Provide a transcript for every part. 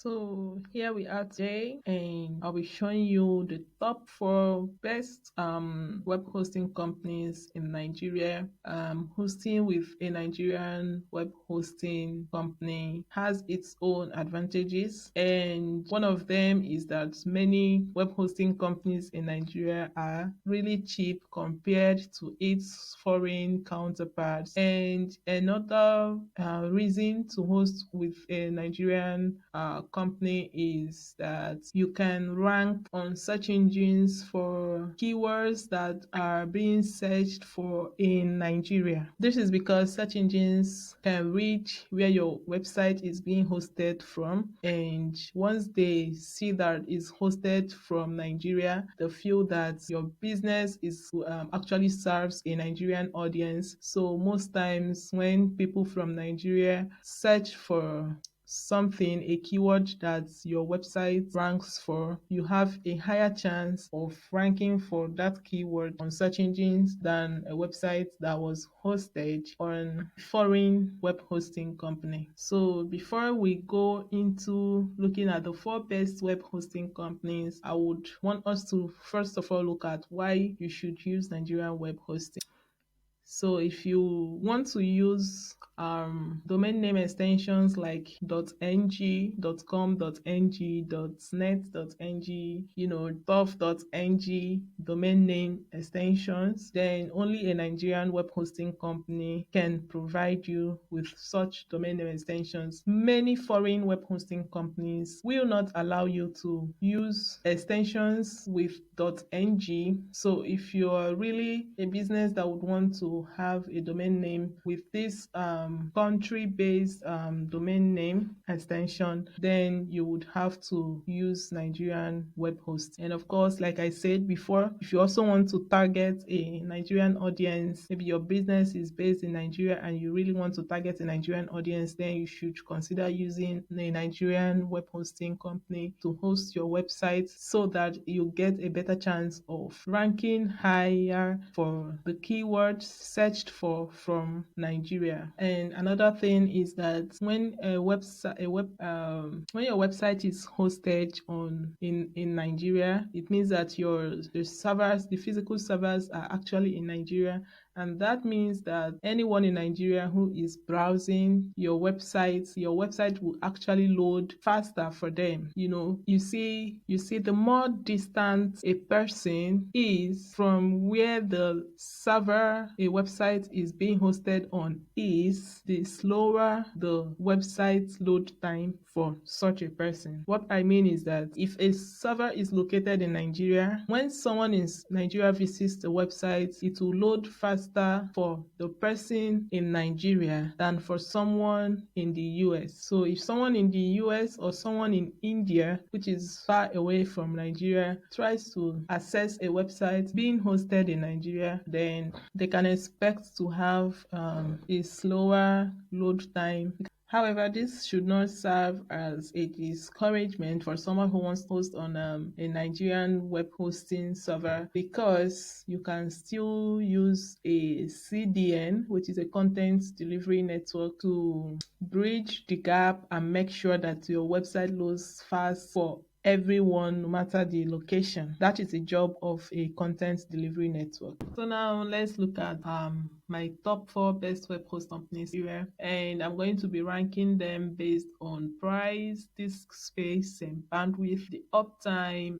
So here we are today, and I'll be showing you the top 4 best web hosting companies in Nigeria. Hosting with a Nigerian web hosting company has its own advantages, and one of them is that many web hosting companies in Nigeria are really cheap compared to its foreign counterparts. And another reason to host with a Nigerian company is that you can rank on search engines for keywords that are being searched for in Nigeria. This is because search engines can reach where your website is being hosted from, and once they see that it's hosted from Nigeria, they feel that your business is actually serves a Nigerian audience. So most times when people from Nigeria search for something, a keyword that your website ranks for, you have a higher chance of ranking for that keyword on search engines than a website that was hosted on a foreign web hosting company. So before we go into looking at the 4 best web hosting companies, I would want us to first of all look at why you should use Nigerian web hosting. So if you want to use domain name extensions like .ng, .com.ng, .net.ng, .ng domain name extensions, then only a Nigerian web hosting company can provide you with such domain name extensions. Many foreign web hosting companies will not allow you to use extensions with .ng. So if you are really a business that would want to have a domain name with this country-based domain name extension, then you would have to use Nigerian web hosting. And of course, like I said before, if you also want to target a Nigerian audience, maybe your business is based in Nigeria and you really want to target a Nigerian audience, then you should consider using a Nigerian web hosting company to host your website so that you get a better chance of ranking higher for the keywords searched for from Nigeria. And another thing is that when when your website is hosted in Nigeria, it means that the physical servers are actually in Nigeria, and that means that anyone in Nigeria who is browsing your website will actually load faster for them. You see the more distant a person is from where the server a website is being hosted on is, the slower the website load time for such a person. What I mean is that if a server is located in Nigeria, when someone in Nigeria visits the website, it will load faster for the person in Nigeria than for someone in the US. So if someone in the US or someone in India, which is far away from Nigeria, tries to access a website being hosted in Nigeria, then they can expect to have a slower load time. However, this should not serve as a discouragement for someone who wants to host on a Nigerian web hosting server, because you can still use a CDN, which is a content delivery network, to bridge the gap and make sure that your website loads fast for everyone, no matter the location. That is the job of a content delivery network. So now let's look at my top 4 best web host companies here, and I'm going to be ranking them based on price, disk space, and bandwidth, the uptime,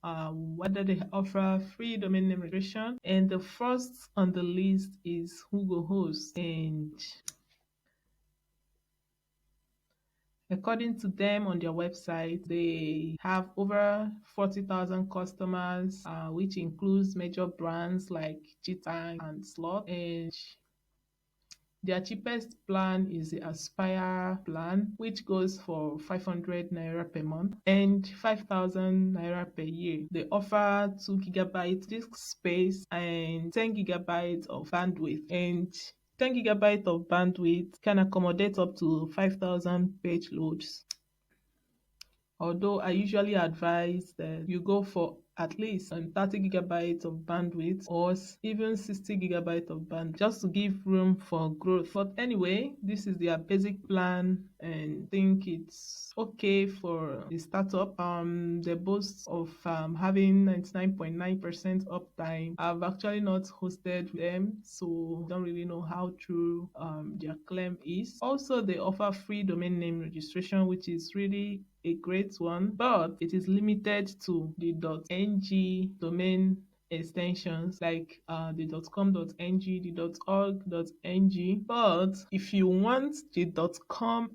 whether they offer free domain name registration. And the first on the list is Hugo Hosts, and according to them on their website, they have over 40,000 customers, which includes major brands like G-Tank and Slot. And their cheapest plan is the Aspire plan, which goes for 500 naira per month and 5,000 naira per year. They offer 2 gigabyte disk space and 10 gigabytes of bandwidth. And 10 gigabytes of bandwidth can accommodate up to 5,000 page loads. Although I usually advise that you go for at least 30 gigabytes of bandwidth or even 60 gigabytes of bandwidth just to give room for growth. But anyway, this is their basic plan and I think it's okay for the startup. They boast of having 99.9% uptime. I've actually not hosted them, so don't really know how true their claim is. Also, they offer free domain name registration, which is really a great one, but it is limited to the .ng domain extensions like the .com.ng, the .org.ng. But if you want the .com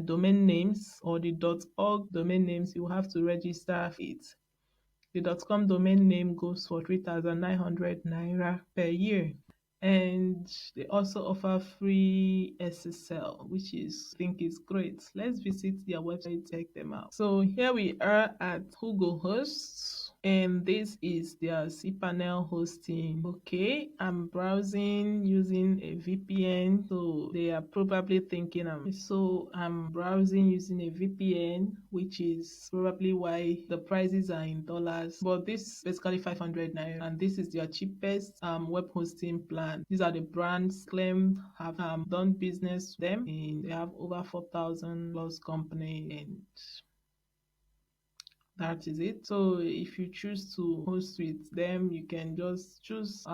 domain names or the .org domain names, you have to register it. The .com domain name goes for 3,900 naira per year. And they also offer free SSL, which is I think is great. Let's visit their website, check them out. So here we are at Hugo Hosts, and this is their cPanel hosting. Okay, I'm browsing using a VPN, so they are probably thinking I'm browsing using a VPN, which is probably why the prices are in dollars. But this is basically 500 naira, and this is their cheapest web hosting plan. These are the brands claimed have done business with them, and they have over 4,000 plus companies, and that is it. So if you choose to host with them, you can just choose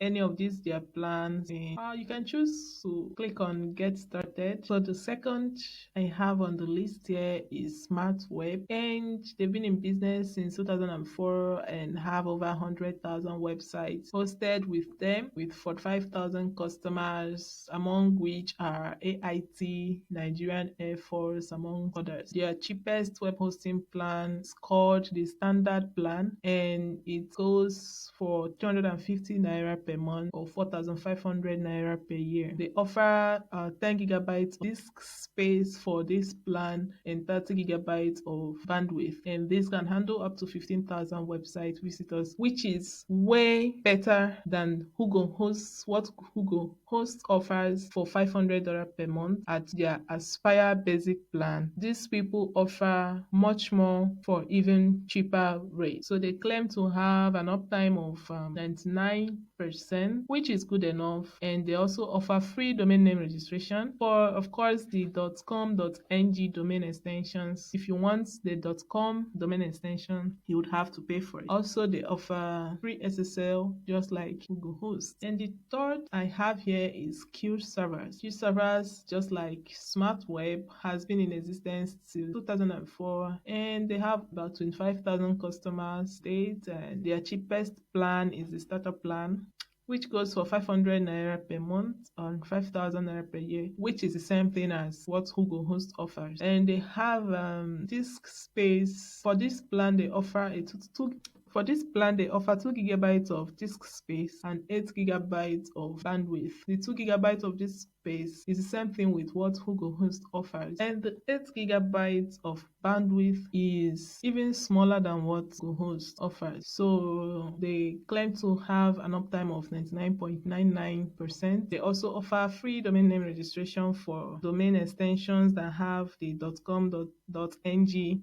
any of these their plans, and you can choose to click on get started. So the second I have on the list here is Smart Web, and they've been in business since 2004 and have over 100,000 websites hosted with them, with 45,000 customers, among which are AIT, Nigerian Air Force, among others. Their cheapest web hosting plan is called the standard plan, and it goes for 250 naira per month or 4,500 naira per year. They offer 10 gigabytes disk space for this plan and 30 gigabytes of bandwidth, and this can handle up to 15,000 website visitors, which is way better than Hugo Hosts, what Hugo Hosts offers for $500 per month at their Aspire basic plan. These people offer much more for even cheaper rate. So they claim to have an uptime of 99%, which is good enough, and they also offer free domain name registration for, of course, the .com.ng domain extensions. If you want the .com domain extension, you would have to pay for it. Also, they offer free SSL just like Google Hosts. And the third I have here is Q servers. Q servers, just like Smart Web, has been in existence since 2004, and they have about 25,000 customers state, and their cheapest plan is the starter plan, which goes for 500 naira per month and 5,000 naira per year, which is the same thing as what Hugo Host offers. And they have disk space. For this plan, they offer a 2 gigabytes of disk space and 8 gigabytes of bandwidth. The 2 gigabytes of disk space is the same thing with what Hugo Host offers, and the 8 gigabytes of bandwidth is even smaller than what Hugo Host offers. So they claim to have an uptime of 99.99%. They also offer free domain name registration for domain extensions that have the .com.ng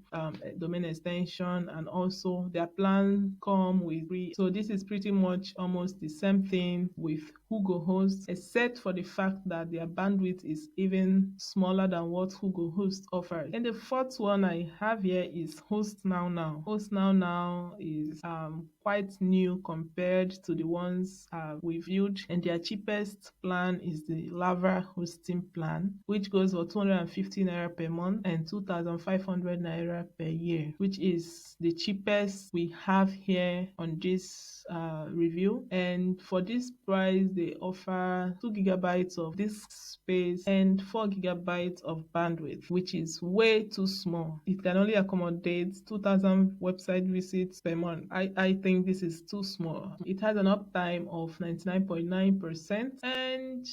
domain extension, and also their plan come with free. So this is pretty much almost the same thing with Hugo Hosts, except for the fact that their bandwidth is even smaller than what Hugo Hosts offers. And the fourth one I have here is HostNow. HostNow is quite new compared to the ones we viewed, and their cheapest plan is the Lava hosting plan, which goes for 250 naira per month and 2,500 naira per year, which is the cheapest we have here on this review. And for this price, they offer 2 gigabytes of disk space and 4 gigabytes of bandwidth, which is way too small. It can only accommodate 2,000 website visits per month. I think this is too small. It has an uptime of 99.9%, and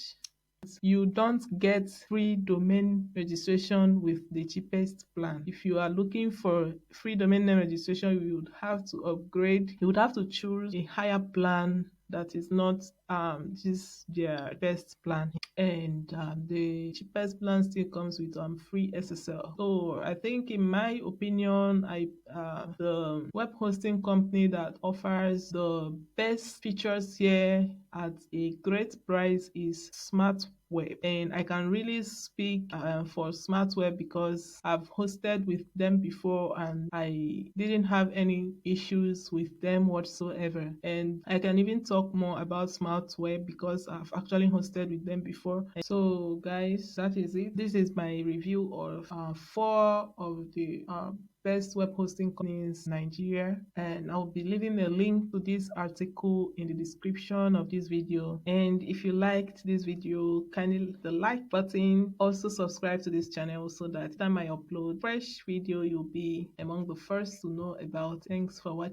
you don't get free domain registration with the cheapest plan. If you are looking for free domain name registration, you would have to upgrade. You would have to choose a higher plan that is not this their best plan, and the cheapest plan still comes with free SSL. So I think, in my opinion, the web hosting company that offers the best features here at a great price is Smart Web. And I can really speak for Smart Web because I've hosted with them before and I didn't have any issues with them whatsoever. And I can even talk more about Smart Web because I've actually hosted with them before. So guys, that is it. This is my review of four of the best web hosting companies in Nigeria, and I'll be leaving a link to this article in the description of this video. And if you liked this video, kindly hit the like button. Also subscribe to this channel so that time I upload fresh video, you'll be among the first to know about. Thanks for watching.